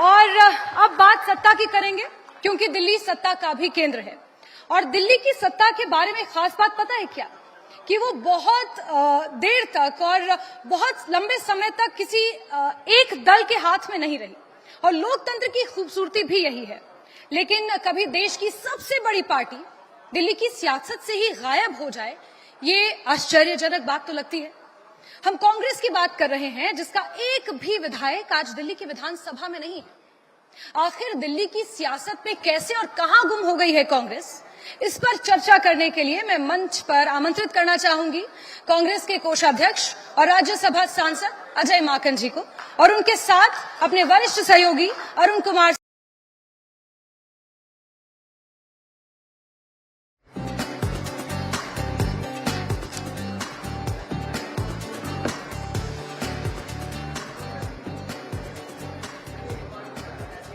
और अब बात सत्ता की करेंगे, क्योंकि दिल्ली सत्ता का भी केंद्र है। और दिल्ली की सत्ता के बारे में खास बात पता है क्या, कि वो बहुत देर तक और बहुत लंबे समय तक किसी एक दल के हाथ में नहीं रही, और लोकतंत्र की खूबसूरती भी यही है। लेकिन कभी देश की सबसे बड़ी पार्टी दिल्ली की सियासत से ही गायब हो जाए, ये आश्चर्यजनक बात तो लगती है। हम कांग्रेस की बात कर रहे हैं, जिसका एक भी विधायक आज दिल्ली की विधानसभा में नहीं है। आखिर दिल्ली की सियासत में कैसे और कहां गुम हो गई है कांग्रेस, इस पर चर्चा करने के लिए मैं मंच पर आमंत्रित करना चाहूंगी कांग्रेस के कोषाध्यक्ष और राज्यसभा सांसद अजय माकन जी को, और उनके साथ अपने वरिष्ठ सहयोगी अरुण कुमार।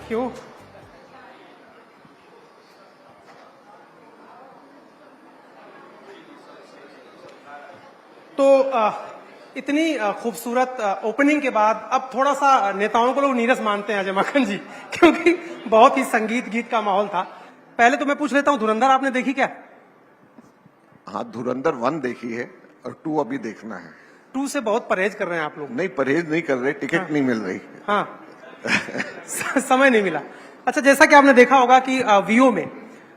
क्यों? तो इतनी खूबसूरत ओपनिंग के बाद अब थोड़ा सा नेताओं को लोग नीरस मानते हैं अजय माकन जी, क्योंकि बहुत ही संगीत गीत का माहौल था। पहले तो मैं पूछ लेता हूं, धुरंधर आपने देखी क्या? हाँ, धुरंधर 1 देखी है और 2 अभी देखना है। 2 से बहुत परहेज कर रहे हैं आप लोग। नहीं, परहेज नहीं कर रहे, टिकट नहीं मिल रही। हाँ समय नहीं मिला। अच्छा, जैसा कि आपने देखा होगा कि वीओ में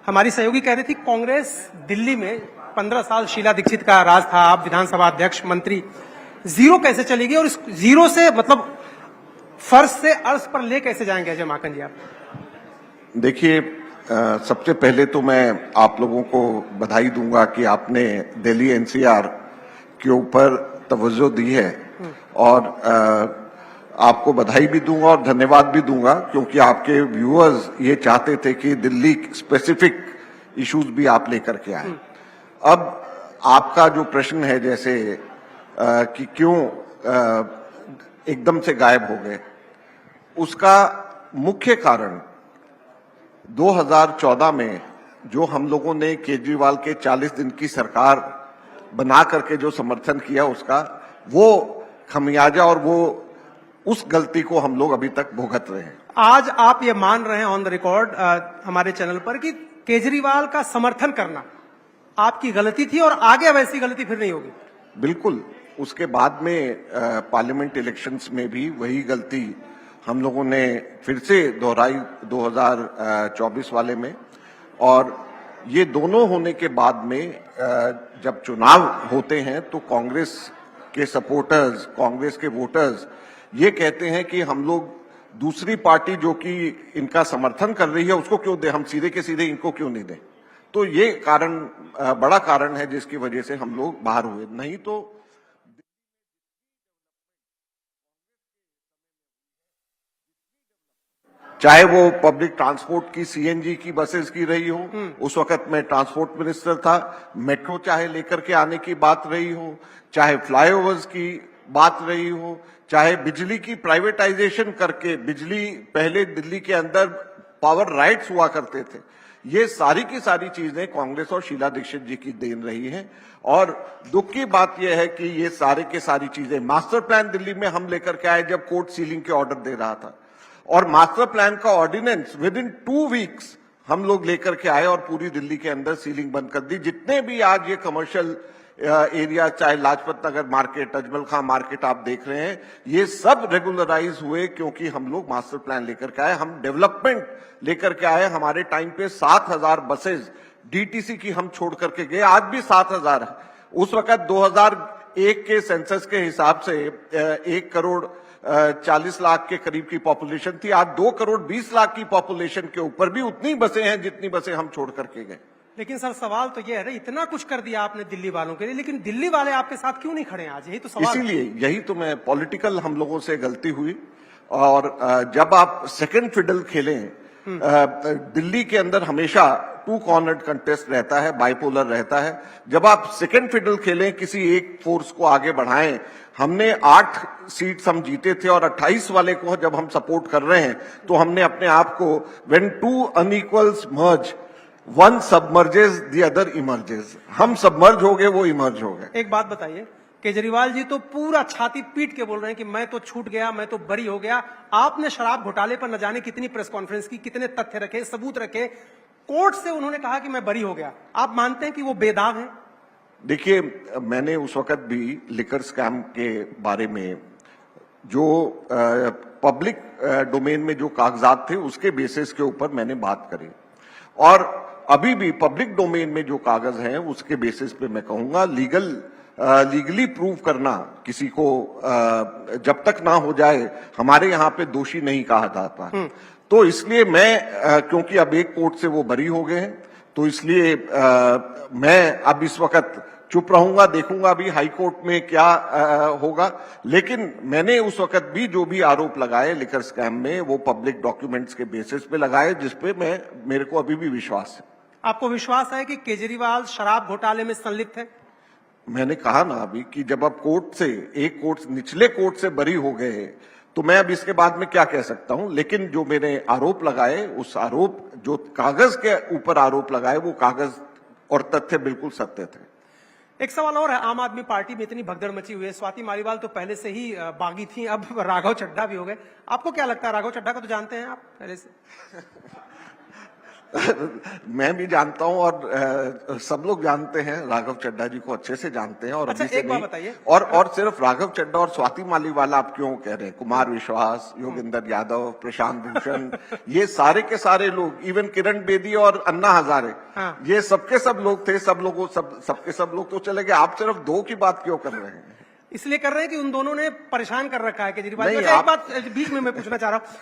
हमारी सहयोगी कह रही थी कांग्रेस दिल्ली में 15 साल शीला दीक्षित का राज था, आप विधानसभा अध्यक्ष मंत्री, जीरो कैसे चलेगी और इस जीरो से मतलब फर्श से अर्श पर ले कैसे जाएंगे अजय माकन जी आप? देखिए, सबसे पहले तो मैं आप लोगों को बधाई दूंगा कि आपने दिल्ली एनसीआर के ऊपर तवज्जो दी है, और आपको बधाई भी दूंगा और धन्यवाद भी दूंगा, क्योंकि आपके व्यूअर्स ये चाहते थे कि दिल्ली स्पेसिफिक इश्यूज भी आप लेकर के आए। अब आपका जो प्रश्न है, जैसे कि क्यों एकदम से गायब हो गए, उसका मुख्य कारण 2014 में जो हम लोगों ने केजरीवाल के 40 दिन की सरकार बना करके जो समर्थन किया, उसका वो खमियाजा और वो उस गलती को हम लोग अभी तक भुगत रहे हैं। आज आप ये मान रहे हैं ऑन द रिकॉर्ड हमारे चैनल पर कि केजरीवाल का समर्थन करना आपकी गलती थी और आगे वैसी गलती फिर नहीं होगी? बिल्कुल। उसके बाद में पार्लियामेंट इलेक्शंस में भी वही गलती हम लोगों ने फिर से दोहराई 2024 वाले में, और ये दोनों होने के बाद में जब चुनाव होते हैं तो कांग्रेस के सपोर्टर्स, कांग्रेस के वोटर्स ये कहते हैं कि हम लोग दूसरी पार्टी जो कि इनका समर्थन कर रही है उसको क्यों दें, हम सीधे के सीधे इनको क्यों नहीं दें। तो ये कारण बड़ा कारण है जिसकी वजह से हम लोग बाहर हुए। नहीं तो चाहे वो पब्लिक ट्रांसपोर्ट की सीएनजी की बसेस की रही हो, उस वक्त मैं ट्रांसपोर्ट मिनिस्टर था, मेट्रो चाहे लेकर के आने की बात रही हो, चाहे फ्लाईओवर्स की बात रही हो, चाहे बिजली की प्राइवेटाइजेशन करके बिजली, पहले दिल्ली के अंदर पावर राइट्स हुआ करते थे, ये सारी की सारी चीजें कांग्रेस और शीला दीक्षित जी की देन रही है। और दुख की बात यह है कि ये सारे के सारी चीजें, मास्टर प्लान दिल्ली में हम लेकर के आए जब कोर्ट सीलिंग के ऑर्डर दे रहा था, और मास्टर प्लान का ऑर्डिनेंस विद इन 2 वीक्स हम लोग लेकर के आए और पूरी दिल्ली के अंदर सीलिंग बंद कर दी। जितने भी आज ये कमर्शियल एरिया, चाहे लाजपत नगर मार्केट, अजमल खां मार्केट आप देख रहे हैं, ये सब रेगुलराइज हुए क्योंकि हम लोग मास्टर प्लान लेकर के आए, हम डेवलपमेंट लेकर के आए। हमारे टाइम पे 7000 बसेज डीटीसी की हम छोड़ करके गए, आज भी 7000 है। उस वक्त 2001 के सेंसस के हिसाब से 1 करोड़ 40 लाख के करीब की पॉपुलेशन थी, आज 2 करोड़ 20 लाख की पॉपुलेशन के ऊपर भी उतनी बसें हैं जितनी बसें हम छोड़ करके गए। लेकिन सर, सवाल तो ये है ना, इतना कुछ कर दिया आपने दिल्ली वालों के लिए, लेकिन दिल्ली वाले आपके साथ क्यों नहीं खड़े हैं आज? यही तो सवाल। इसीलिए यही तो मैं, पॉलिटिकल हम लोगों से गलती हुई, और जब आप सेकंड फिडल खेलें, दिल्ली के अंदर हमेशा 2 कॉर्नर्ड कंटेस्ट रहता है, बाइपोलर रहता है। जब आप सेकंड फिडल खेलें, किसी एक फोर्स को आगे बढ़ाएं, हमने 8 सीट्स हम जीते थे और 28 वाले को जब हम सपोर्ट कर रहे हैं तो हमने अपने आप को, when 2 unequals merge, 1 submerges the other emerges, हम सबमर्ज हो गए, वो इमर्ज हो गए। एक बात बताइए, केजरीवाल जी तो पूरा छाती पीट के बोल रहे हैं कि मैं तो छूट गया, मैं तो बरी हो गया। आपने शराब घोटाले पर न जाने कितनी प्रेस कॉन्फ्रेंस की, कितने तथ्य रखे, सबूत रखे, कोर्ट से उन्होंने कहा कि मैं बरी हो गया। आप मानते हैं कि वो बेदाग हैं? देखिए, मैंने उस वक्त भी लिकर स्कैम के बारे में जो पब्लिक डोमेन में जो कागजात थे उसके बेसिस के ऊपर मैंने बात करी, और अभी भी पब्लिक डोमेन में जो कागज हैं उसके बेसिस पे मैं कहूंगा लीगली प्रूव करना किसी को जब तक ना हो जाए हमारे यहाँ पे दोषी नहीं कहा जाता। तो इसलिए मैं क्योंकि अब एक कोर्ट से वो बरी हो गए हैं, तो इसलिए मैं अब इस वक्त चुप रहूंगा, देखूंगा अभी हाई कोर्ट में क्या होगा। लेकिन मैंने उस वक्त भी जो भी आरोप लगाए लिकर स्कैम में वो पब्लिक डॉक्यूमेंट्स के बेसिस पे लगाए, जिसपे मेरे को अभी भी विश्वास है। आपको विश्वास है कि केजरीवाल शराब घोटाले में संलिप्त है? मैंने कहा ना अभी कि जब अब कोर्ट से निचले कोर्ट से बरी हो गए तो मैं अब इसके बाद में क्या कह सकता हूं। लेकिन जो मैंने आरोप लगाए, उस आरोप जो कागज के ऊपर आरोप लगाए वो कागज और तथ्य बिल्कुल सत्य थे। एक सवाल और है, आम आदमी पार्टी में इतनी भगदड़ मची हुई है, स्वाति मालीवाल तो पहले से ही बागी थी, अब राघव चड्ढा भी हो गए। आपको क्या लगता है, राघव चड्ढा को तो जानते हैं आप पहले से? मैं भी जानता हूं और सब लोग जानते हैं, राघव चड्ढा जी को अच्छे से जानते हैं। और अच्छा, अभी से एक बात नहीं, बताइए, और सिर्फ राघव चड्ढा और स्वाति मालीवाल आप क्यों कह रहे हैं? कुमार विश्वास, योगेंद्र यादव, प्रशांत भूषण, ये सारे के सारे लोग, इवन किरण बेदी और अन्ना हजारे, हाँ। ये सबके सब लोग थे, सबके सब लोग तो चले गए। आप सिर्फ दो की बात क्यों कर रहे हैं? इसलिए कर रहे हैं कि उन दोनों ने परेशान कर रखा है केजरीवाल को। नहीं, अच्छा, एक बात बीच में मैं पूछना चाह रहा हूँ,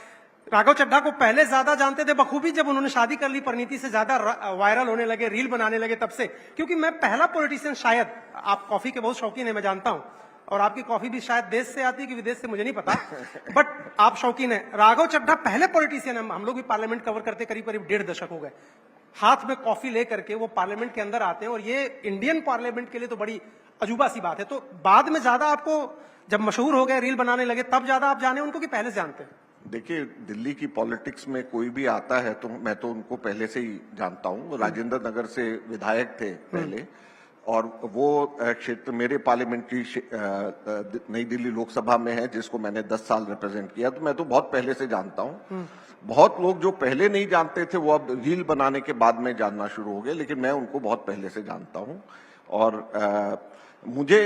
राघव चड्ढा को पहले ज्यादा जानते थे बखूबी, जब उन्होंने शादी कर ली परिणीति से ज्यादा वायरल होने लगे, रील बनाने लगे तब से। क्योंकि मैं पहला पॉलिटिशियन, शायद आप कॉफी के बहुत शौकीन है मैं जानता हूं, और आपकी कॉफी भी शायद देश से आती है कि विदेश से, मुझे नहीं पता, बट आप शौकीन है। राघव चड्ढा पहले पॉलिटिशियन है, हम लोग भी पार्लियामेंट कवर करते करीब करीब 1.5 दशक हो गए, हाथ में कॉफी लेकर के वो पार्लियामेंट के अंदर आते हैं, और ये इंडियन पार्लियामेंट के लिए तो बड़ी अजूबा सी बात है। तो बाद में ज्यादा आपको जब मशहूर हो गए, रील बनाने लगे, तब ज्यादा आप जाने उनको कि पहले से जानते हैं? देखिए, दिल्ली की पॉलिटिक्स में कोई भी आता है तो मैं तो उनको पहले से ही जानता हूं। राजेंद्र नगर से विधायक थे पहले, और वो क्षेत्र मेरे पार्लियामेंट्री नई दिल्ली लोकसभा में है, जिसको मैंने 10 साल रिप्रेजेंट किया, तो मैं तो बहुत पहले से जानता हूं। बहुत लोग जो पहले नहीं जानते थे वो अब रील बनाने के बाद में जानना शुरू हो गए, लेकिन मैं उनको बहुत पहले से जानता हूं। और मुझे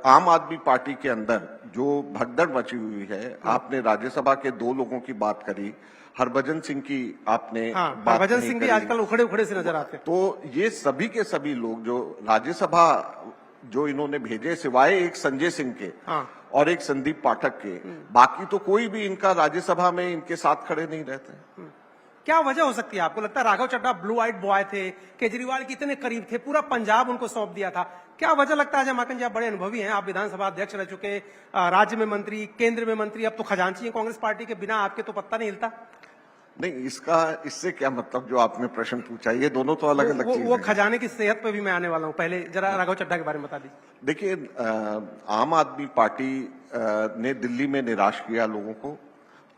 आम आदमी पार्टी के अंदर जो भगदड़ मची हुई है, आपने राज्यसभा के 2 लोगों की बात करी, हरभजन सिंह की आपने बात हरभजन सिंह भी आजकल उखड़े उखड़े से नजर आते हैं। तो ये सभी के सभी लोग जो राज्यसभा जो इन्होंने भेजे, सिवाय एक संजय सिंह के और एक संदीप पाठक के, बाकी तो कोई भी इनका राज्यसभा में इनके साथ खड़े नहीं रहते। क्या वजह हो सकती है? आपको लगता है Raghav Chadha blue eyed boy थे, केजरीवाल के इतने करीब थे, पूरा पंजाब उनको सौंप दिया था, क्या वजह लगता है? अजय माकन जी, आप बड़े अनुभवी हैं, आप विधानसभा अध्यक्ष रह चुके, राज्य में मंत्री, केंद्र में मंत्री, अब तो खजांची हैं कांग्रेस पार्टी के, बिना आपके तो पत्ता नहीं हिलता। नहीं, इससे क्या मतलब जो आपने प्रश्न पूछा, ये दोनों तो अलग अलग चीज वो खजाने की सेहत पे भी मैं आने वाला हूँ, पहले जरा राघव चड्ढा के बारे में बता दीजिए। देखिए, आम आदमी पार्टी ने दिल्ली में निराश किया लोगों को,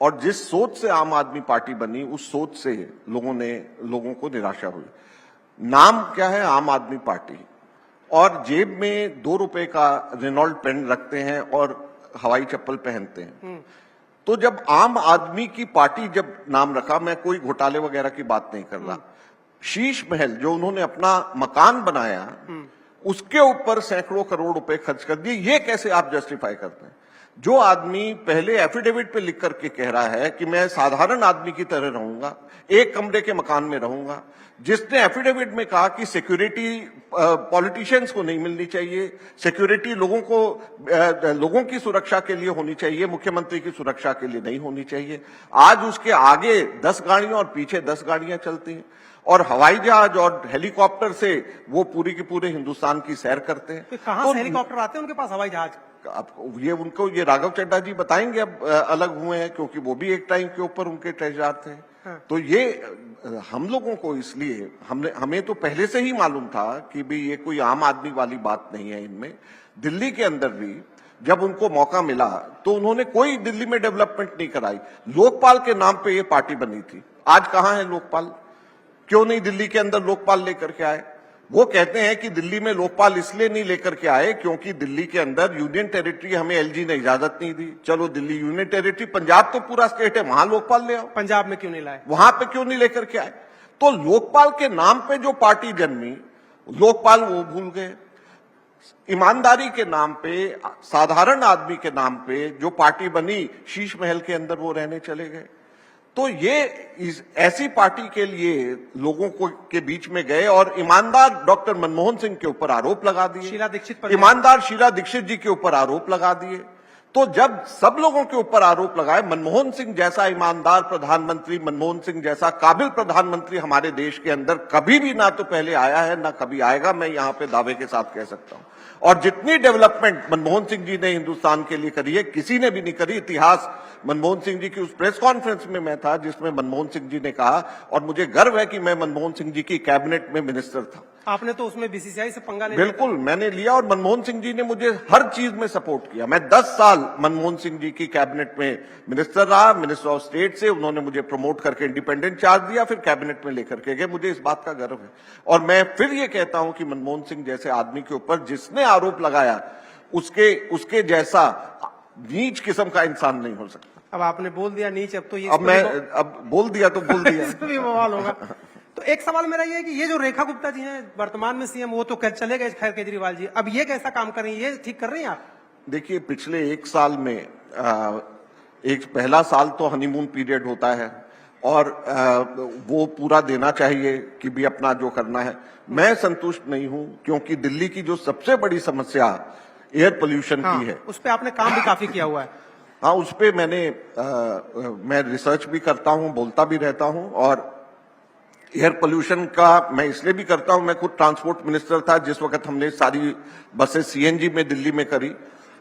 और जिस सोच से आम आदमी पार्टी बनी उस सोच से लोगों को निराशा हुई। नाम क्या है? आम आदमी पार्टी, और जेब में 2 रुपए का रेनॉल्ड पेन रखते हैं और हवाई चप्पल पहनते हैं। तो जब आम आदमी की पार्टी जब नाम रखा, मैं कोई घोटाले वगैरह की बात नहीं कर रहा, शीश महल जो उन्होंने अपना मकान बनाया उसके ऊपर सैकड़ों करोड़ रुपए खर्च कर दिए, ये कैसे आप जस्टिफाई करते हैं? जो आदमी पहले एफिडेविट पे लिख करके कह रहा है कि मैं साधारण आदमी की तरह रहूंगा, एक कमरे के मकान में रहूंगा, जिसने एफिडेविट में कहा कि सिक्योरिटी पॉलिटिशियंस को नहीं मिलनी चाहिए, सिक्योरिटी लोगों की सुरक्षा के लिए होनी चाहिए, मुख्यमंत्री की सुरक्षा के लिए नहीं होनी चाहिए, आज उसके आगे 10 गाड़ियां और पीछे 10 गाड़ियां चलती हैं, और हवाई जहाज और हेलीकॉप्टर से वो पूरी की पूरे हिंदुस्तान की सैर करते हैं। कहां से हेलीकॉप्टर आते हैं उनके पास, हवाई जहाज? उनको ये राघव चड्ढा जी बताएंगे, अब अलग हुए हैं, क्योंकि वो भी एक टाइम के ऊपर उनके ट्रेजर थे। तो ये हम लोगों को, इसलिए हमें तो पहले से ही मालूम था कि भी ये कोई आम आदमी वाली बात नहीं है इनमें। दिल्ली के अंदर भी जब उनको मौका मिला तो उन्होंने कोई दिल्ली में डेवलपमेंट नहीं कराई। लोकपाल के नाम पे ये पार्टी बनी थी, आज कहां है लोकपाल? क्यों नहीं दिल्ली के अंदर लोकपाल लेकर के आए? वो कहते हैं कि दिल्ली में लोकपाल इसलिए नहीं लेकर के आए क्योंकि दिल्ली के अंदर यूनियन टेरिटरी हमें एलजी ने इजाजत नहीं दी। चलो दिल्ली यूनियन टेरिटरी, पंजाब तो पूरा स्टेट है, वहां लोकपाल ले आओ। पंजाब में क्यों नहीं लाए? वहां पे क्यों नहीं लेकर के आए? तो लोकपाल के नाम पे जो पार्टी जन्मी, लोकपाल वो भूल गए। ईमानदारी के नाम पे, साधारण आदमी के नाम पे जो पार्टी बनी, शीश महल के अंदर वो रहने चले गए। तो ये ऐसी पार्टी के लिए लोगों को के बीच में गए और ईमानदार डॉक्टर मनमोहन सिंह के ऊपर आरोप लगा दिए, शीला दीक्षित पर ईमानदार शीला दीक्षित जी के ऊपर आरोप लगा दिए। तो जब सब लोगों के ऊपर आरोप लगाए, मनमोहन सिंह जैसा ईमानदार प्रधानमंत्री, मनमोहन सिंह जैसा काबिल प्रधानमंत्री हमारे देश के अंदर कभी भी ना तो पहले आया है ना कभी आएगा, मैं यहां पे दावे के साथ कह सकता हूं। और जितनी डेवलपमेंट मनमोहन सिंह जी ने हिंदुस्तान के लिए करी है, किसी ने भी नहीं करी। इतिहास, मनमोहन सिंह जी की उस प्रेस कॉन्फ्रेंस में मैं था जिसमें मनमोहन सिंह जी ने कहा, और मुझे गर्व है कि मैं मनमोहन सिंह जी की कैबिनेट में मिनिस्टर था। आपने तो उसमें बीसीसीआई से पंगा ले बिल्कुल मैंने लिया, और मनमोहन सिंह जी ने मुझे हर चीज में सपोर्ट किया। मैं 10 साल मनमोहन सिंह जी की कैबिनेट में मिनिस्टर रहा, मिनिस्टर ऑफ स्टेट से उन्होंने मुझे प्रमोट करके इंडिपेंडेंट चार्ज दिया, फिर कैबिनेट में लेकर के गए। मुझे इस बात का गर्व है। और मैं फिर ये कहता हूं कि मनमोहन सिंह जैसे आदमी के ऊपर जिसने आरोप लगाया, उसके जैसा नीच किस्म का इंसान नहीं हो सकता। अब आपने बोल दिया नीच, अब तो ये अब बोल दिया तो बोल दिया। इसमें भी बवाल होगा। तो एक सवाल मेरा ये है कि ये जो रेखा गुप्ता जी हैं वर्तमान में सीएम, वो तो चले गए खैर केजरीवाल जी, अब ये कैसा काम कर रही है, ये ठीक कर रही हैं आप? देखिए, पिछले 1 साल में एक पहला साल तो हनीमून पीरियड होता है और वो पूरा देना चाहिए कि भी अपना जो करना है। मैं संतुष्ट नहीं हूं क्योंकि दिल्ली की जो सबसे बड़ी समस्या एयर पोल्यूशन की है, उस पर आपने काम भी काफी किया हुआ है। हाँ, उस पे मैं रिसर्च भी करता हूं, बोलता भी रहता हूं। और एयर पोल्यूशन का मैं इसलिए भी करता हूं, मैं खुद ट्रांसपोर्ट मिनिस्टर था जिस वक्त हमने सारी बसें सीएनजी में दिल्ली में करी।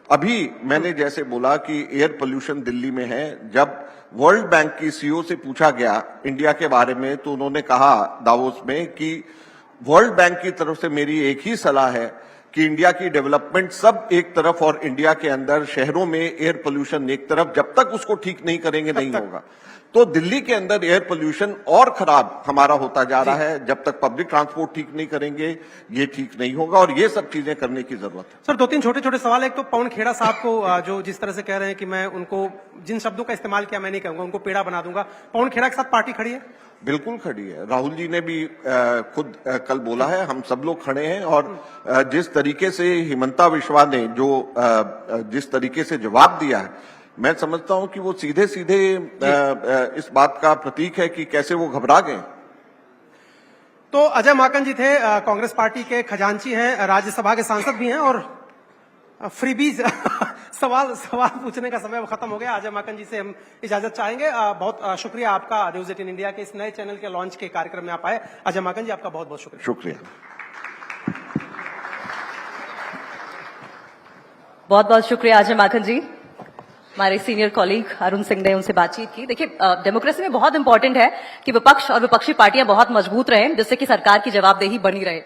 अभी मैंने जैसे बोला कि एयर पोल्यूशन दिल्ली में है, जब वर्ल्ड बैंक की सीईओ से पूछा गया इंडिया के बारे में तो उन्होंने कहा दावोस में कि वर्ल्ड बैंक की तरफ से मेरी एक ही सलाह है कि इंडिया की डेवलपमेंट सब एक तरफ और इंडिया के अंदर शहरों में एयर पोल्यूशन एक तरफ, जब तक उसको ठीक नहीं करेंगे नहीं होगा। तो दिल्ली के अंदर एयर पोल्यूशन और खराब हमारा होता जा रहा है। जब तक पब्लिक ट्रांसपोर्ट ठीक नहीं करेंगे ये ठीक नहीं होगा, और ये सब चीजें करने की जरूरत है। सर, 2-3 छोटे-छोटे सवाल। एक तो पवन खेड़ा साहब को जो जिस तरह से कह रहे हैं कि मैं उनको जिन शब्दों का इस्तेमाल किया मैं नहीं कहूंगा, उनको पेड़ा बना दूंगा, पवन खेड़ा के साथ पार्टी खड़ी है? बिल्कुल खड़ी है। राहुल जी ने भी खुद कल बोला है, हम सब लोग खड़े हैं। और जिस तरीके से हिमंता बिश्वा ने जिस तरीके से जवाब दिया है, मैं समझता हूं कि वो सीधे सीधे इस बात का प्रतीक है कि कैसे वो घबरा गए। तो अजय माकन जी थे, कांग्रेस पार्टी के खजांची हैं, राज्यसभा के सांसद भी हैं, और फ्रीबीज सवाल पूछने का समय खत्म हो गया। अजय माकन जी से हम इजाजत चाहेंगे। बहुत शुक्रिया आपका न्यूज 18 इंडिया के इस नए चैनल के लॉन्च के कार्यक्रम में आप आए। अजय माकन जी, आपका बहुत बहुत शुक्रिया। शुक्रिया। बहुत बहुत शुक्रिया अजय माकन जी। हमारे सीनियर कॉलीग अरुण सिंह ने उनसे बातचीत की। देखिए, डेमोक्रेसी में बहुत इंपॉर्टेंट है कि विपक्ष और विपक्षी पार्टियां बहुत मजबूत रहें, जिससे कि सरकार की जवाबदेही बनी रहे।